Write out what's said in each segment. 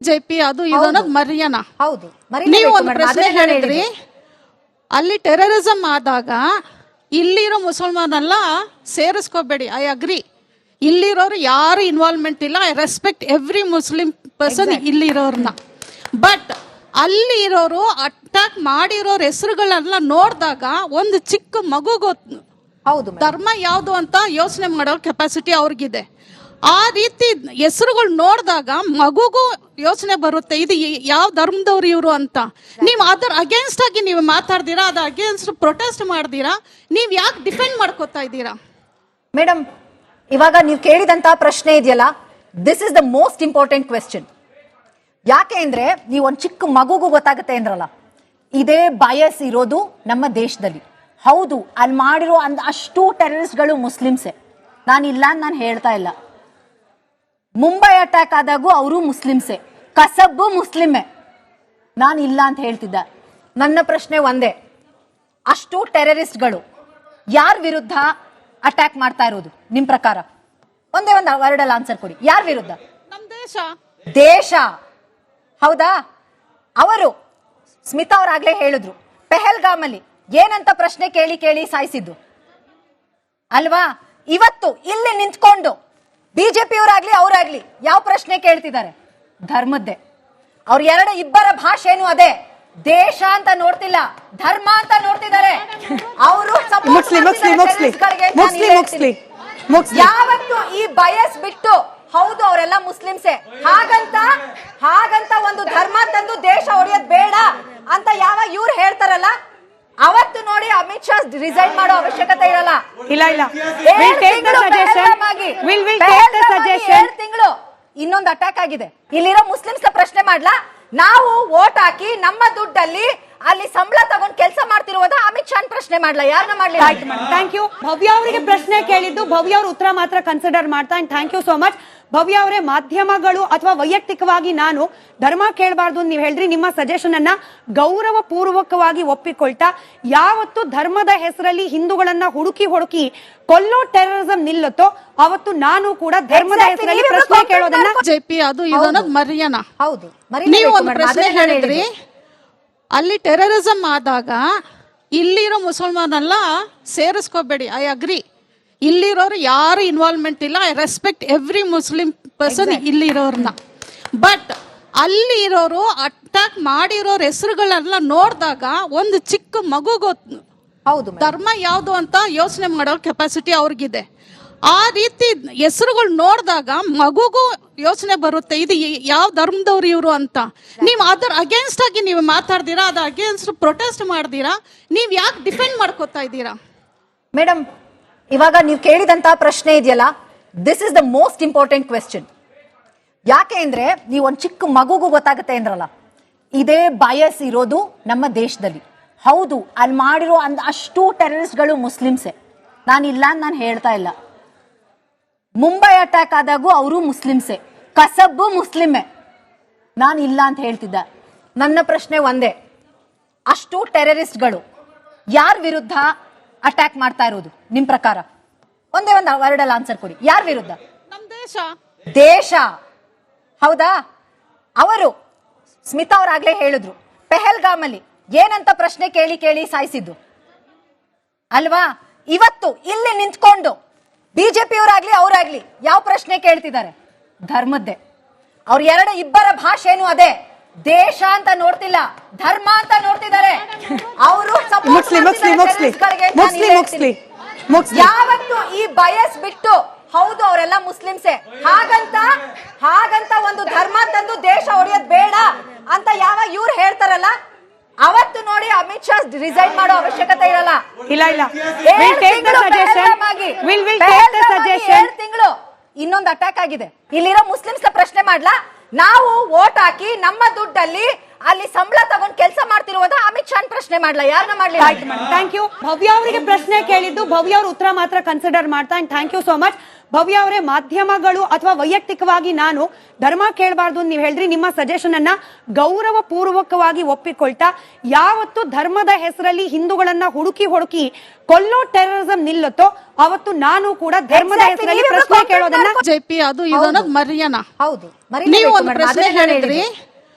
BJP ಅದು ಇದು ಅನ್ನೋದು ಮರ್ಯಾನ. ಹೌದು, ನೀವು ಒಂದು ಪ್ರಶ್ನೆ ಹೇಳಿದ್ರಿ, ಅಲ್ಲಿ ಟೆರರಿಸಂ ಆದಾಗ ಇಲ್ಲಿರೋ ಮುಸಲ್ಮಾನೆಲ್ಲ ಸೇರಿಸ್ಕೋಬೇಡಿ. I agree. ಇಲ್ಲಿರೋರು ಯಾರು ಇನ್ವಾಲ್ವ್ಮೆಂಟ್ ಇಲ್ಲ. I respect every Muslim person ಇಲ್ಲಿರೋರ್ನ. ಬಟ್ ಅಲ್ಲಿ ಇರೋರು ಅಟ್ಯಾಕ್ ಮಾಡಿರೋರ್ ಹೆಸರುಗಳೆಲ್ಲ ನೋಡಿದಾಗ ಒಂದು ಚಿಕ್ಕ ಮಗುಗೂ ಧರ್ಮ ಯಾವುದು ಅಂತ ಯೋಚನೆ ಮಾಡೋ ಕೆಪಾಸಿಟಿ ಅವ್ರಿಗಿದೆ. ಆ ರೀತಿ ಹೆಸರುಗಳು ನೋಡಿದಾಗ ಮಗುಗೂ ಯೋಚನೆ ಬರುತ್ತೆ, ಇದು ಯಾವ ಧರ್ಮದವ್ರು ಇವರು ಅಂತ. ನೀವು ಅದರ ಅಗೇನ್ಸ್ಟ್ ಆಗಿ ನೀವು ಮಾತಾಡ್ತೀರಾ, ಅದ್ರ ಅಗೇನ್ಸ್ಟ್ ಪ್ರೊಟೆಸ್ಟ್ ಮಾಡ್ತೀರಾ. ನೀವು ಯಾಕೆ ಡಿಫೆಂಡ್ ಮಾಡ್ಕೋತಾ ಇದ್ದೀರಾ? ಮೇಡಮ್, ಇವಾಗ ನೀವು ಕೇಳಿದಂತ ಪ್ರಶ್ನೆ ಇದೆಯಲ್ಲ, this is the most important question. ಯಾಕೆ ಅಂದ್ರೆ ನೀವು ಒಂದು ಚಿಕ್ಕ ಮಗುಗೂ ಗೊತ್ತಾಗುತ್ತೆ ಅಂದ್ರಲ್ಲ, ಇದೇ ಬಯಸ್ ಇರೋದು ನಮ್ಮ ದೇಶದಲ್ಲಿ. ಹೌದು, ಅಲ್ಲಿ ಮಾಡಿರೋ ಅಷ್ಟು ಟೆರರಿಸ್ಟ್ಗಳು ಮುಸ್ಲಿಮ್ಸೇ, ನಾನಿಲ್ಲ ನಾನು ಹೇಳ್ತಾ ಇಲ್ಲ. ಮುಂಬೈ ಅಟ್ಯಾಕ್ ಆದಾಗೂ ಅವರು ಮುಸ್ಲಿಮ್ಸೇ, ಕಸಬ್ಬು ಮುಸ್ಲಿಮೇ, ನಾನು ಇಲ್ಲ ಅಂತ ಹೇಳ್ತಿದ್ದ. ನನ್ನ ಪ್ರಶ್ನೆ ಒಂದೇ, ಅಷ್ಟು ಟೆರರಿಸ್ಟ್ಗಳು ಯಾರ ವಿರುದ್ಧ ಅಟ್ಯಾಕ್ ಮಾಡ್ತಾ ಇರೋದು ನಿಮ್ ಪ್ರಕಾರ? ಒಂದೇ ಒಂದು ವರ್ಡಲ್ಲಿ ಆನ್ಸರ್ ಕೊಡಿ. ಯಾರ ವಿರುದ್ಧ? ನಮ್ಮ ದೇಶ. ಹೌದಾ? ಅವರು ಸ್ಮಿತಾ ಅವರಾಗ್ಲೇ ಹೇಳಿದ್ರು, ಪೆಹಲ್ಗಾಮ್ ಅಲ್ಲಿ ಏನಂತ ಪ್ರಶ್ನೆ ಕೇಳಿ ಕೇಳಿ ಸಾಯಿಸಿದ್ದು ಅಲ್ವಾ? ಇವತ್ತು ಇಲ್ಲಿ ನಿಂತ್ಕೊಂಡು ಬಿಜೆಪಿಯವರಾಗ್ಲಿ ಅವರಾಗ್ಲಿ ಯಾವ ಪ್ರಶ್ನೆ ಕೇಳ್ತಿದ್ದಾರೆ? ಧರ್ಮದ್ದೇ. ಅವ್ರ ಇಬ್ಬರ ಭಾಷೆನೂ ಅದೇ, ದೇಶ ಅಂತ ನೋಡ್ತಿಲ್ಲ, ಧರ್ಮ ಅಂತ ನೋಡ್ತಿದ್ದಾರೆ. ಅವರು ಯಾವತ್ತು ಈ ಬಯಸ್ ಬಿಟ್ಟು ಹೌದು ಅವರೆಲ್ಲ ಮುಸ್ಲಿಮ್ಸೇ, ಹಾಗಂತ ಒಂದು ಧರ್ಮ ತಂದು ದೇಶ ಹೊಡೆಯೋದ್ ಬೇಡ ಅಂತ ಯಾವ ಇವ್ರು ಹೇಳ್ತಾರಲ್ಲ, ಅವತ್ತು ನೋಡಿ ಅಮಿತ್ ಶಾ ರಿಸೈನ್ ಮಾಡೋ ಅವಶ್ಯಕತೆ ಇರಲ್ಲ. ತಿಂಗಳು ಇನ್ನೊಂದು ಅಟ್ಯಾಕ್ ಆಗಿದೆ. ಇಲ್ಲಿರೋ ಮುಸ್ಲಿಮ್ಸ್ ಪ್ರಶ್ನೆ ಮಾಡ್ಲಾ? ನಾವು ವೋಟ್ ಹಾಕಿ ನಮ್ಮ ದುಡ್ಡಲ್ಲಿ ಅಲ್ಲಿ ಸಂಬಳ ತಗೊಂಡು ಕೆಲಸ ಮಾಡ್ತಿರುವುದ ಅಮಿತ್ ಶಾ ಪ್ರಶ್ನೆ ಮಾಡ್ಲಾ? ಯಾರನ್ನ ಮಾಡ್ಲಿ? Thank you. ಭವ್ಯ ಅವರಿಗೆ ಪ್ರಶ್ನೆ ಕೇಳಿದ್ದು, ಭವ್ಯ ಅವ್ರ ಉತ್ತರ ಮಾತ್ರ ಕನ್ಸಿಡರ್ ಮಾಡ್ತಾ. Thank you so much. Bhavya ಅವರೇ, ಮಾಧ್ಯಮಗಳು ಅಥವಾ ವೈಯಕ್ತಿಕವಾಗಿ ನಾನು ಧರ್ಮ ಕೇಳಬಾರ್ದು ನೀವು ಹೇಳ್ರಿ. ನಿಮ್ಮ ಸಜೆಷನ್ ಅನ್ನ ಗೌರವ ಪೂರ್ವಕವಾಗಿ ಒಪ್ಪಿಕೊಳ್ತಾ, ಯಾವತ್ತು ಧರ್ಮದ ಹೆಸರಲ್ಲಿ ಹಿಂದೂಗಳನ್ನ ಹುಡುಕಿ ಕೊಲ್ಲೋ ಟೆರರಿಸಂ ನಿಲ್ಲುತ್ತೋ ಅವತ್ತು ನಾನು ಕೂಡ ಧರ್ಮದ ಹೆಸರಲ್ಲಿ ಪ್ರಶ್ನೆ ಕೇಳೋದನ್ನ ಬಿಜೆಪಿ ಅದು ಇದು ಅನ್ನೋದು ಮರ್ಯಾನ. ಹೌದು, ನೀವು ಒಂದು ಪ್ರಶ್ನೆ ಹೇಳಿದ್ರಿ, ಅಲ್ಲಿ ಟೆರರಿಸಂ ಆದಾಗ ಇಲ್ಲಿರೋ ಮುಸಲ್ಮಾನೆಲ್ಲ ಸೇರಿಸ್ಕೋಬೇಡಿ. I agree. ಇಲ್ಲಿರೋರು ಯಾರು ಇನ್ವಾಲ್ವ್ಮೆಂಟ್ ಇಲ್ಲ. I respect every Muslim person ಇಲ್ಲಿರೋರ್ನ. ಬಟ್ ಅಲ್ಲಿ ಇರೋರು ಅಟ್ಯಾಕ್ ಮಾಡಿರೋರ್ ಹೆಸರುಗಳೆಲ್ಲ ನೋಡಿದಾಗ ಒಂದು ಚಿಕ್ಕ ಮಗುಗೂ ಧರ್ಮ ಯಾವುದು ಅಂತ ಯೋಚನೆ ಮಾಡೋ ಕೆಪಾಸಿಟಿ ಅವ್ರಿಗಿದೆ. ಆ ರೀತಿ ಹೆಸರುಗಳು ನೋಡಿದಾಗ ಮಗುಗೂ ಯೋಚನೆ ಬರುತ್ತೆ, ಇದು ಯಾವ ಧರ್ಮದವ್ರು ಇವರು ಅಂತ. ನೀವು ಅದರ ಅಗೇನ್ಸ್ಟ್ ಆಗಿ ನೀವು ಮಾತಾಡ್ತೀರಾ, ಅದ್ರ ಅಗೇನ್ಸ್ಟ್ ಪ್ರೊಟೆಸ್ಟ್ ಮಾಡ್ತೀರಾ. ನೀವು ಯಾಕೆ ಡಿಫೆಂಡ್ ಮಾಡ್ಕೋತಾ ಇದ್ದೀರಾ? ಮೇಡಮ್, ಇವಾಗ ನೀವು ಕೇಳಿದಂತ ಪ್ರಶ್ನೆ ಇದೆಯಲ್ಲ, this is the most important question. ಯಾಕೆ ಅಂದ್ರೆ ನೀವು ಒಂದು ಚಿಕ್ಕ ಮಗುಗೂ ಗೊತ್ತಾಗುತ್ತೆ ಅಂದ್ರಲ್ಲ, ಇದೇ ಬಯಸ್ ಇರೋದು ನಮ್ಮ ದೇಶದಲ್ಲಿ. ಹೌದು, ಅಲ್ಲಿ ಮಾಡಿರೋ ಅಷ್ಟು ಟೆರರಿಸ್ಟ್ಗಳು ಮುಸ್ಲಿಮ್ಸೇ, ನಾನಿಲ್ಲ ನಾನು ಹೇಳ್ತಾ ಇಲ್ಲ. ಮುಂಬೈ ಅಟ್ಯಾಕ್ ಆದಾಗೂ ಅವರು ಮುಸ್ಲಿಮ್ಸೇ, ಕಸಬ್ಬು ಮುಸ್ಲಿಮೇ, ನಾನು ಇಲ್ಲ ಅಂತ ಹೇಳ್ತಿದ್ದ. ನನ್ನ ಪ್ರಶ್ನೆ ಒಂದೇ, ಅಷ್ಟು ಟೆರರಿಸ್ಟ್ಗಳು ಯಾರ ವಿರುದ್ಧ ಅಟ್ಯಾಕ್ ಮಾಡ್ತಾ ಇರೋದು ನಿಮ್ ಪ್ರಕಾರ? ಒಂದೇ ಒಂದು ವರ್ಡಲ್ಲಿ ಆನ್ಸರ್ ಕೊಡಿ. ಯಾರ ವಿರುದ್ಧ? ನಮ್ಮ ದೇಶ. ಹೌದಾ? ಅವರು ಸ್ಮಿತಾ ಅವರಾಗ್ಲೇ ಹೇಳಿದ್ರು, ಪೆಹಲ್ಗಾಮ್ ಅಲ್ಲಿ ಏನಂತ ಪ್ರಶ್ನೆ ಕೇಳಿ ಕೇಳಿ ಸಾಯಿಸಿದ್ದು ಅಲ್ವಾ? ಇವತ್ತು ಇಲ್ಲಿ ನಿಂತ್ಕೊಂಡು ಬಿಜೆಪಿಯವರಾಗ್ಲಿ ಅವರಾಗ್ಲಿ ಯಾವ ಪ್ರಶ್ನೆ ಕೇಳ್ತಿದ್ದಾರೆ? ಧರ್ಮದ್ದೇ. ಅವ್ರ ಇಬ್ಬರ ಭಾಷೆನೂ ಅದೇ, ದೇಶ ಅಂತ ನೋಡ್ತಿಲ್ಲ, ಧರ್ಮ ಅಂತ ನೋಡ್ತಿದ್ದಾರೆ. ಅವರು ಯಾವತ್ತು ಈ ಬಯಸ್ ಬಿಟ್ಟು ಹೌದು ಅವರೆಲ್ಲ ಮುಸ್ಲಿಮ್ಸೇ, ಹಾಗಂತ ಒಂದು ಧರ್ಮ ತಂದು ದೇಶ ಹೊಡೆಯೋದ್ ಬೇಡ ಅಂತ ಯಾವ ಇವ್ರು ಹೇಳ್ತಾರಲ್ಲ, ಅವತ್ತು ನೋಡಿ ಅಮಿತ್ ಶಾ ರಿಸೈನ್ ಮಾಡೋ ಅವಶ್ಯಕತೆ ಇರಲ್ಲ. ತಿಂಗಳು ಇನ್ನೊಂದು ಅಟ್ಯಾಕ್ ಆಗಿದೆ. ಇಲ್ಲಿರೋ ಮುಸ್ಲಿಮ್ಸ್ ಪ್ರಶ್ನೆ ಮಾಡ್ಲಾ? ನಾವು ವೋಟ್ ಹಾಕಿ ನಮ್ಮ ದುಡ್ಡಲ್ಲಿ ಅಲ್ಲಿ ಸಂಬಳ ತಗೊಂಡು ಕೆಲಸ ಮಾಡ್ತಿರುವುದ ಅಮಿತ್ ಶಾ ಪ್ರಶ್ನೆ ಮಾಡ್ಲಾ? ಯಾರನ್ನ ಮಾಡ್ಲಿ? Thank you. ಭವ್ಯ ಅವರಿಗೆ ಪ್ರಶ್ನೆ ಕೇಳಿದ್ದು, ಭವ್ಯ ಅವ್ರ ಉತ್ತರ ಮಾತ್ರ ಕನ್ಸಿಡರ್ ಮಾಡ್ತಾ. Thank you so much. Bhavya ಅವರೇ, ಮಾಧ್ಯಮಗಳು ಅಥವಾ ವೈಯಕ್ತಿಕವಾಗಿ ನಾನು ಧರ್ಮ ಕೇಳಬಾರ್ದು ನೀವು ಹೇಳ್ರಿ, ನಿಮ್ಮ ಸಜೆಷನ್ ಅನ್ನ ಗೌರವ ಪೂರ್ವಕವಾಗಿ ಒಪ್ಪಿಕೊಳ್ತಾ, ಯಾವತ್ತು ಧರ್ಮದ ಹೆಸರಲ್ಲಿ ಹಿಂದೂಗಳನ್ನ ಹುಡುಕಿ ಕೊಲ್ಲೋ ಟೆರರಿಸಂ ನಿಲ್ಲುತ್ತೋ ಅವತ್ತು ನಾನು ಕೂಡ ಧರ್ಮದ ಹೆಸರಲ್ಲಿ ಪ್ರಶ್ನೆ ಕೇಳೋದನ್ನ ಜೆಪಿ ಅದು ಇದನ್ನೋದು ಮರ್ಯಾನ. ಹೌದು, ನೀವು ಒಂದು ಪ್ರಶ್ನೆ ಹೇಳಿದ್ರಿ,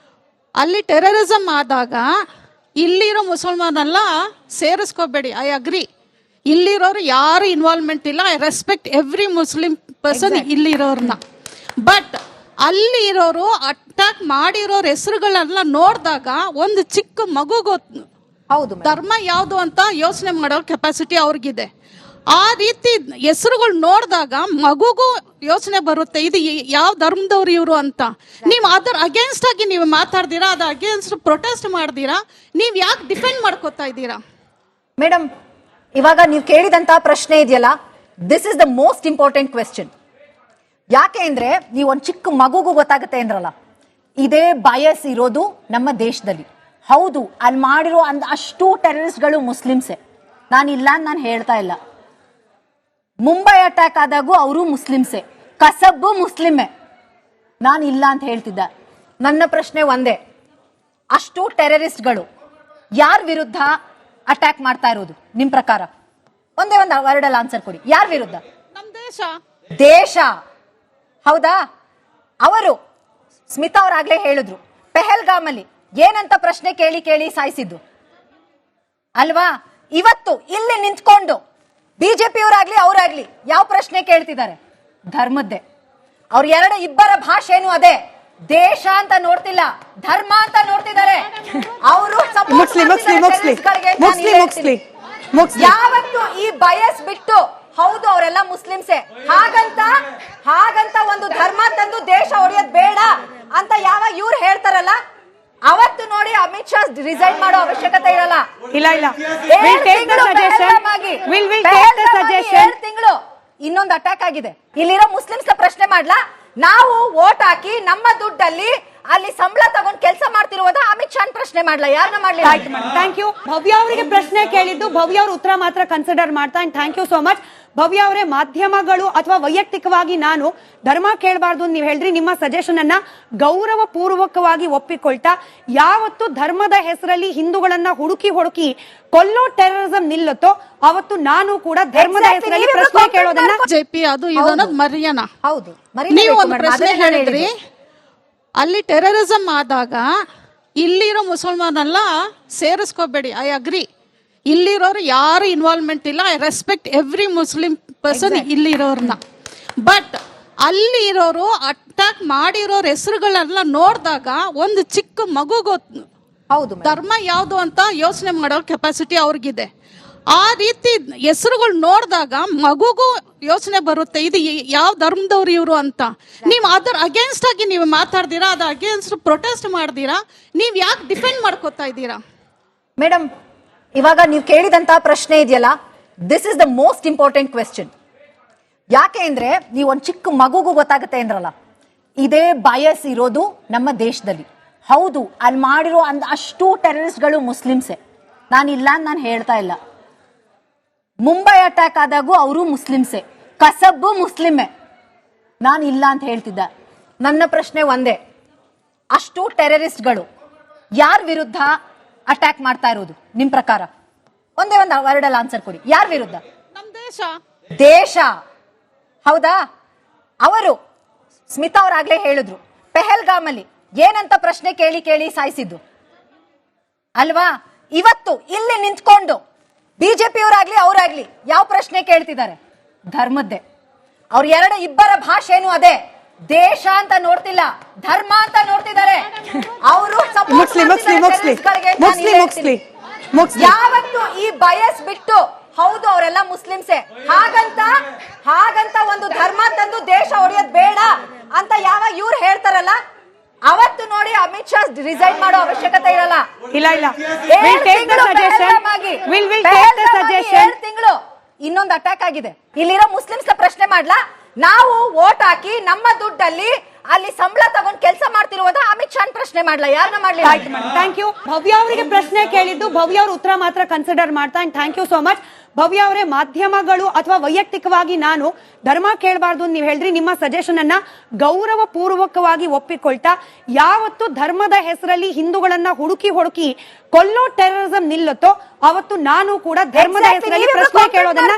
ಅಲ್ಲಿ ಟೆರರಿಸಂ ಆದಾಗ ಇಲ್ಲಿರೋ ಮುಸಲ್ಮಾನೆಲ್ಲ ಸೇರಿಸ್ಕೋಬೇಡಿ. I agree. ಇಲ್ಲಿರೋರು ಯಾರು ಇನ್ವಾಲ್ವ್ಮೆಂಟ್ ಇಲ್ಲ. I respect every Muslim person ಇಲ್ಲಿರೋರ್ನ. ಬಟ್ ಅಲ್ಲಿ ಇರೋರು ಅಟ್ಯಾಕ್ ಮಾಡಿರೋರ್ ಹೆಸರುಗಳೆಲ್ಲ ನೋಡಿದಾಗ ಒಂದು ಚಿಕ್ಕ ಮಗುಗೂ ಹೌದು ಧರ್ಮ ಯಾವುದು ಅಂತ ಯೋಚನೆ ಮಾಡೋ ಕೆಪಾಸಿಟಿ ಅವ್ರಿಗಿದೆ. ಆ ರೀತಿ ಹೆಸರುಗಳು ನೋಡಿದಾಗ ಮಗುಗೂ ಯೋಚನೆ ಬರುತ್ತೆ, ಇದು ಯಾವ ಧರ್ಮದವ್ರು ಇವರು ಅಂತ. ನೀವು ಅದರ ಅಗೇನ್ಸ್ಟ್ ಆಗಿ ನೀವು ಮಾತಾಡ್ತೀರಾ, ಅದ್ರ ಅಗೇನ್ಸ್ಟ್ ಪ್ರೊಟೆಸ್ಟ್ ಮಾಡ್ತೀರಾ, ನೀವು ಯಾಕೆ ಡಿಫೆಂಡ್ ಮಾಡ್ಕೋತಾ ಇದ್ದೀರಾ? ಮೇಡಮ್, ಇವಾಗ ನೀವು ಕೇಳಿದಂತ ಪ್ರಶ್ನೆ ಇದೆಯಲ್ಲ, this is the most important question. ಯಾಕೆ ಅಂದ್ರೆ ನೀವು ಒಂದು ಚಿಕ್ಕ ಮಗುಗೂ ಗೊತ್ತಾಗುತ್ತೆ ಅಂದ್ರಲ್ಲ, ಇದೇ ಬಯಸ್ ಇರೋದು ನಮ್ಮ ದೇಶದಲ್ಲಿ. ಹೌದು, ಅಲ್ಲಿ ಮಾಡಿರೋ ಅಷ್ಟು ಟೆರರಿಸ್ಟ್ಗಳು ಮುಸ್ಲಿಮ್ಸೇ, ನಾನು ಹೇಳ್ತಾ ಇಲ್ಲ. ಮುಂಬೈ ಅಟ್ಯಾಕ್ ಆದಾಗೂ ಅವರು ಮುಸ್ಲಿಮ್ಸೇ, ಕಸಬ್ಬು ಮುಸ್ಲಿಮೇ, ನಾನು ಇಲ್ಲ ಅಂತ ಹೇಳ್ತಿದ್ದ. ನನ್ನ ಪ್ರಶ್ನೆ ಒಂದೇ, ಅಷ್ಟು ಟೆರರಿಸ್ಟ್ಗಳು ಯಾರ ವಿರುದ್ಧ ಅಟ್ಯಾಕ್ ಮಾಡ್ತಾ ಇರೋದು ನಿಮ್ ಪ್ರಕಾರ? ಒಂದೇ ಒಂದು ವರ್ಡಲ್ಲಿ ಆನ್ಸರ್ ಕೊಡಿ. ಯಾರ ವಿರುದ್ಧ? ನಮ್ಮ ದೇಶ. ಹೌದಾ? ಅವರು ಸ್ಮಿತಾ ಅವರಾಗ್ಲೇ ಹೇಳಿದ್ರು, ಪೆಹಲ್ಗಾಮ್ ಅಲ್ಲಿ ಏನಂತ ಪ್ರಶ್ನೆ ಕೇಳಿ ಸಾಯಿಸಿದ್ದು ಅಲ್ವಾ? ಇವತ್ತು ಇಲ್ಲಿ ನಿಂತ್ಕೊಂಡು ಬಿಜೆಪಿ ಅವರಾಗ್ಲಿ ಅವರಾಗ್ಲಿ ಯಾವ ಪ್ರಶ್ನೆ ಕೇಳ್ತಿದ್ದಾರೆ? ಧರ್ಮದ್ದೇ. ಅವ್ರ ಇಬ್ಬರ ಭಾಷೆನು ಅದೇ. ದೇಶ ಅಂತ ನೋಡ್ತಿಲ್ಲ, ಧರ್ಮ ಅಂತ ನೋಡ್ತಿದ್ದಾರೆ. ಅವರು ಯಾವತ್ತು ಈ ಬಯಸ್ ಬಿಟ್ಟು, ಹೌದು ಅವರೆಲ್ಲ ಮುಸ್ಲಿಮ್ಸೇ, ಹಾಗಂತ ಒಂದು ಧರ್ಮ ತಂದು ದೇಶ ಹೊಡೆಯೋದ್ ಬೇಡ ಅಂತ ಯಾವ ಇವ್ರು ಹೇಳ್ತಾರಲ್ಲ, ಅವತ್ತು ನೋಡಿ ಅಮಿತ್ ಶಾ ರಿಸೈನ್ ಮಾಡೋ ಅವಶ್ಯಕತೆ ಇರಲ್ಲ. ತಿಂಗಳು ಇನ್ನೊಂದು ಅಟ್ಯಾಕ್ ಆಗಿದೆ. ಇಲ್ಲಿರೋ ಮುಸ್ಲಿಮ್ಸ್ ಪ್ರಶ್ನೆ ಮಾಡ್ಲಾ? ನಾವು ವೋಟ್ ಹಾಕಿ ನಮ್ಮ ದುಡ್ಡಲ್ಲಿ ಅಲ್ಲಿ ಸಂಬಳ ತಗೊಂಡು ಕೆಲಸ ಮಾಡ್ತಿರುವುದ ಅಮಿತ್ ಶಾ ಪ್ರಶ್ನೆ ಮಾಡ್ಲಾ? ಯಾರನ್ನ ಮಾಡ್ಲಿ? Thank you. ಭವ್ಯ ಅವರಿಗೆ ಪ್ರಶ್ನೆ ಕೇಳಿದ್ದು, ಭವ್ಯ ಅವ್ರ ಉತ್ತರ ಮಾತ್ರ ಕನ್ಸಿಡರ್ ಮಾಡ್ತಾ. Thank you so much. Bhavya ಅವರೇ, ಮಾಧ್ಯಮಗಳು ಅಥವಾ ವೈಯಕ್ತಿಕವಾಗಿ ನಾನು ಧರ್ಮ ಕೇಳಬಾರ್ದು ನೀವು ಹೇಳ್ರಿ, ನಿಮ್ಮ ಸಜೆಷನ್ ಅನ್ನ ಗೌರವ ಪೂರ್ವಕವಾಗಿ ಒಪ್ಪಿಕೊಳ್ತಾ, ಯಾವತ್ತು ಧರ್ಮದ ಹೆಸರಲ್ಲಿ ಹಿಂದೂಗಳನ್ನ ಹುಡುಕಿ ಕೊಲ್ಲೋ ಟೆರರಿಸಂ ನಿಲ್ಲುತ್ತೋ ಅವತ್ತು ನಾನು ಕೂಡ ಧರ್ಮದ ಹೆಸರಲ್ಲಿ ಪ್ರಶ್ನೆ ಕೇಳೋದನ್ನ ಜೆಪಿ ಅದು ಇದನ್ನೋದು ಮರ್ಯಾನ. ಹೌದು, ನೀವು ಒಂದು ಪ್ರಶ್ನೆ ಹೇಳಿದ್ರಿ, ಅಲ್ಲಿ ಟೆರರಿಸಂ ಆದಾಗ ಇಲ್ಲಿರೋ ಮುಸಲ್ಮಾನೆಲ್ಲ ಸೇರಿಸ್ಕೋಬೇಡಿ. I agree. ಇಲ್ಲಿರೋರು ಯಾರು ಇನ್ವಾಲ್ವ್ಮೆಂಟ್ ಇಲ್ಲ. I respect every Muslim person ಇಲ್ಲಿರೋರ್ನ. ಬಟ್ ಅಲ್ಲಿ ಇರೋರು ಅಟ್ಯಾಕ್ ಮಾಡಿರೋರ್ ಹೆಸರುಗಳೆಲ್ಲ ನೋಡಿದಾಗ ಒಂದು ಚಿಕ್ಕ ಮಗುಗೂ ಧರ್ಮ ಯಾವುದು ಅಂತ ಯೋಚನೆ ಮಾಡೋ ಕೆಪಾಸಿಟಿ ಅವ್ರಿಗಿದೆ. ಆ ರೀತಿ ಹೆಸರುಗಳು ನೋಡಿದಾಗ ಮಗುಗೂ ಯೋಚನೆ ಬರುತ್ತೆ, ಇದು ಯಾವ ಧರ್ಮದವ್ರು ಇವರು ಅಂತ. ನೀವು ಅದರ ಅಗೇನ್ಸ್ಟ್ ಆಗಿ ನೀವು ಮಾತಾಡ್ತೀರಾ, ಅದ್ರ ಅಗೇನ್ಸ್ಟ್ ಪ್ರೊಟೆಸ್ಟ್ ಮಾಡ್ತೀರಾ, ನೀವು ಯಾಕೆ ಡಿಫೆಂಡ್ ಮಾಡ್ಕೋತಾ ಇದ್ದೀರಾ? ಮೇಡಮ್, ಇವಾಗ ನೀವು ಕೇಳಿದಂತ ಪ್ರಶ್ನೆ ಇದೆಯಲ್ಲ, this is the most important question. ಯಾಕೆ ಅಂದ್ರೆ ನೀವು ಒಂದು ಚಿಕ್ಕ ಮಗುಗೂ ಗೊತ್ತಾಗುತ್ತೆ ಅಂದ್ರಲ್ಲ, ಇದೇ ಬಯಸ್ ಇರೋದು ನಮ್ಮ ದೇಶದಲ್ಲಿ. ಹೌದು, ಅಲ್ಲಿ ಮಾಡಿರೋ ಅಷ್ಟು ಟೆರರಿಸ್ಟ್ಗಳು ಮುಸ್ಲಿಮ್ಸೇ, ನಾನು ಹೇಳ್ತಾ ಇಲ್ಲ. ಮುಂಬೈ ಅಟ್ಯಾಕ್ ಆದಾಗೂ ಅವರು ಮುಸ್ಲಿಮ್ಸೇ, ಕಸಬ್ಬು ಮುಸ್ಲಿಮೇ, ನಾನು ಇಲ್ಲ ಅಂತ ಹೇಳ್ತಿದ್ದ. ನನ್ನ ಪ್ರಶ್ನೆ ಒಂದೇ, ಅಷ್ಟು ಟೆರರಿಸ್ಟ್ಗಳು ಯಾರ ವಿರುದ್ಧ ಅಟ್ಯಾಕ್ ಮಾಡ್ತಾ ಇರೋದು ನಿಮ್ ಪ್ರಕಾರ? ಒಂದೇ ಒಂದು ವರ್ಡಲ್ಲಿ ಆನ್ಸರ್ ಕೊಡಿ. ಯಾರ ವಿರುದ್ಧ? ನಮ್ಮ ದೇಶ. ಹೌದಾ? ಅವರು ಸ್ಮಿತಾ ಅವರಾಗ್ಲೇ ಹೇಳಿದ್ರು, ಪೆಹಲ್ಗಾಮ್ ಅಲ್ಲಿ ಏನಂತ ಪ್ರಶ್ನೆ ಕೇಳಿ ಸಾಯಿಸಿದ್ದು ಅಲ್ವಾ? ಇವತ್ತು ಇಲ್ಲಿ ನಿಂತ್ಕೊಂಡು ಬಿಜೆಪಿ ಅವರಾಗ್ಲಿ ಅವರಾಗ್ಲಿ ಯಾವ ಪ್ರಶ್ನೆ ಕೇಳ್ತಿದ್ದಾರೆ? ಧರ್ಮದ್ದೇ. ಅವ್ರ ಇಬ್ಬರ ಭಾಷೆನು ಅದೇ. ದೇಶ ಅಂತ ನೋಡ್ತಿಲ್ಲ, ಧರ್ಮ ಅಂತ ನೋಡ್ತಿದ್ದಾರೆ. ಅವರು ಯಾವತ್ತು ಈ ಬಯಸ್ ಬಿಟ್ಟು, ಹೌದು ಅವರೆಲ್ಲ ಮುಸ್ಲಿಮ್ಸೇ, ಹಾಗಂತ ಒಂದು ಧರ್ಮ ತಂದು ದೇಶ ಹೊಡೆಯೋದ್ ಬೇಡ ಅಂತ ಯಾವ ಇವ್ರು ಹೇಳ್ತಾರಲ್ಲ, ಅವತ್ತು ನೋಡಿ ಅಮಿತ್ ಶಾ ರಿಸೈನ್ ಮಾಡೋ ಅವಶ್ಯಕತೆ ಇರಲ್ಲ. ತಿಂಗಳು ಇನ್ನೊಂದು ಅಟ್ಯಾಕ್ ಆಗಿದೆ. ಇಲ್ಲಿರೋ ಮುಸ್ಲಿಮ್ಸ್ ಪ್ರಶ್ನೆ ಮಾಡ್ಲಾ? ನಾವು ವೋಟ್ ಹಾಕಿ ನಮ್ಮ ದುಡ್ಡಲ್ಲಿ ಅಲ್ಲಿ ಸಂಬಳ ತಗೊಂಡು ಕೆಲಸ ಮಾಡ್ತಿರುವುದ ಅಮಿತ್ ಶಾ ಪ್ರಶ್ನೆ ಮಾಡ್ಲಾ? ಯಾರನ್ನ ಮಾಡ್ಲಿ? Thank you. ಭವ್ಯ ಅವರಿಗೆ ಪ್ರಶ್ನೆ ಕೇಳಿದ್ದು, ಭವ್ಯ ಅವ್ರ ಉತ್ತರ ಮಾತ್ರ ಕನ್ಸಿಡರ್ ಮಾಡ್ತಾ. Thank you so much. Bhavya ಅವರೇ, ಮಾಧ್ಯಮಗಳು ಅಥವಾ ವೈಯಕ್ತಿಕವಾಗಿ ನಾನು ಧರ್ಮ ಕೇಳಬಾರ್ದು ನೀವು ಹೇಳಿದ್ರಿ. ನಿಮ್ಮ ಸಜೆಷನ್ ಅನ್ನ ಗೌರವ ಪೂರ್ವಕವಾಗಿ ಒಪ್ಪಿಕೊಳ್ತಾ, ಯಾವತ್ತು ಧರ್ಮದ ಹೆಸರಲ್ಲಿ ಹಿಂದೂಗಳನ್ನ ಹುಡುಕಿ ಕೊಲ್ಲೋ ಟೆರರಿಸಂ ನಿಲ್ಲುತ್ತೋ ಅವತ್ತು ನಾನು ಕೂಡ ಧರ್ಮದ ಹೆಸರಲ್ಲಿ ಪ್ರಶ್ನೆ ಕೇಳೋದನ್ನ